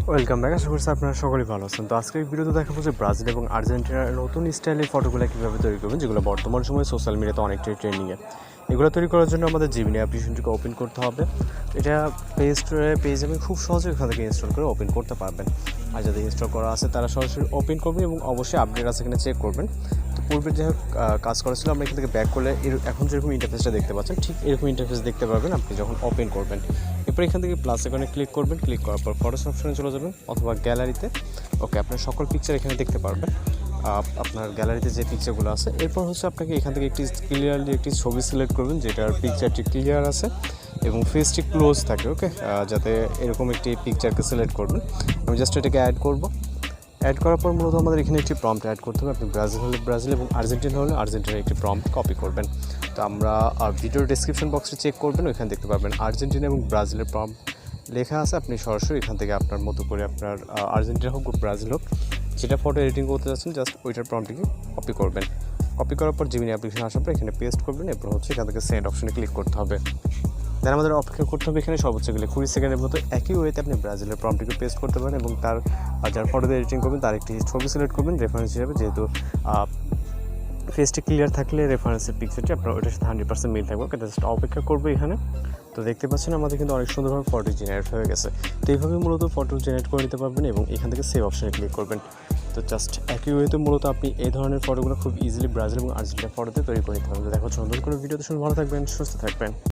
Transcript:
Welcome back. আশা করছি আপনারা সকলেই ভালো আছেন। তো আজকের ভিডিওতে দেখাবো যে ব্রাজিল এবং আর্জেন্টিনার নতুন স্টাইলের ফটোগুলো কীভাবে তৈরি করবেন, যেগুলো বর্তমান সময়ে সোশ্যাল মিডিয়াতে অনেকটাই ট্রেন্ডিংয়ে। এগুলো তৈরি করার জন্য আমাদের জিমিনি অ্যাপ্লিকেশনটিকে ওপেন করতে হবে। এটা প্লে স্টোরে পেয়ে যাবেন, খুব সহজে ওখান থেকে ইনস্টল করে ওপেন করতে পারবেন। আর যাদের ইনস্টল করা আছে তারা সরাসরি ওপেন করবেন এবং অবশ্যই আপডেট আছে কিনা চেক করবেন। তো পূর্বে যে কাজ করা ছিল, আমরা এখান থেকে ব্যাক করলে এখন যেরকম ইন্টারফেসটা দেখতে পাচ্ছেন ঠিক এরকম ইন্টারফেস দেখতে পারবেন আপনি যখন ওপেন করবেন। এরপর এখান থেকে প্লাস আইকনে ক্লিক করবেন, ক্লিক করার পর ফটোস অপশনে চলে যাবেন অথবা গ্যালারিতে। ওকে, আপনার সকল পিকচার এখানে দেখতে পারবেন, আপনার গ্যালারিতে যে পিকচারগুলো আছে। এরপর হচ্ছে আপনাকে এখান থেকে একটি ছবি সিলেক্ট করবেন যেটার পিকচারটি ক্লিয়ার আছে এবং ফেসটি ক্লোজ থাকে। ওকে, যাতে এরকম একটি পিকচারকে সিলেক্ট করবেন। আমি জাস্ট এটাকে অ্যাড করব। অ্যাড করার পর মূলত আমাদের এখানে একটি প্রম্পট অ্যাড করতে হবে। আপনি ব্রাজিল হলে ব্রাজিল এবং আর্জেন্টিনা হলে আর্জেন্টিনার একটি প্রম্পট কপি করবেন। তো আমরা ভিডিওর ডেসক্রিপশন বক্সে চেক করবেন, ওইখানে দেখতে পারবেন আর্জেন্টিনা এবং ব্রাজিলের প্রম্পট লেখা আছে। আপনি সরাসরি এখান থেকে আপনার মতো করে আপনার আর্জেন্টিনা হোক ব্রাজিল হোক যেটা ফটো এডিটিং করতে যাচ্ছেন জাস্ট ওইটার প্রম্পটটিকে কপি করবেন। কপি করার পর জিমিনি অ্যাপ্লিকেশন আসার পর এখানে পেস্ট করবেন। এরপর হচ্ছে এখান থেকে সেন্ড অপশনে ক্লিক করতে হবে। দেন আমাদের অপেক্ষা করতে হবে এখানে সর্বোচ্চ গেলে 20 সেকেন্ডের মতো। একই ওয়েতে আপনি ব্রাজিলের প্রম্পটটিকে পেস্ট করতে পারেন এবং তার যার ফটোতে এডিটিং করবেন তার একটি ছবি সিলেক্ট করবেন রেফারেন্স হিসেবে, যেহেতু ফেসটি ক্লিয়ার থাকলে রেফারেন্সের পিকচারটি আপনার ওইটার সাথে 100% মিল থাকবে। জাস্ট অপেক্ষা করবো এখানে। তো দেখতে পাচ্ছেন আমাদের কিন্তু অনেক সুন্দরভাবে ফটো জেনারেট হয়ে গেছে। তো এইভাবে মূলত ফটো জেনারেট করে নিতে পারবেন এবং এখান থেকে সেভ অপশনে ক্লিক করবেন। তো জাস্ট একই ওয়েতে মূলত আপনি এই ধরনের ফটোগুলো খুব ইজিলি ব্রাজিল এবং আর্জেন্টিনা ফটোতে তৈরি করে নিতে পারবেন। দেখো সুন্দর করে ভিডিওতে শুনে ভালো থাকবেন, সুস্থ থাকবেন।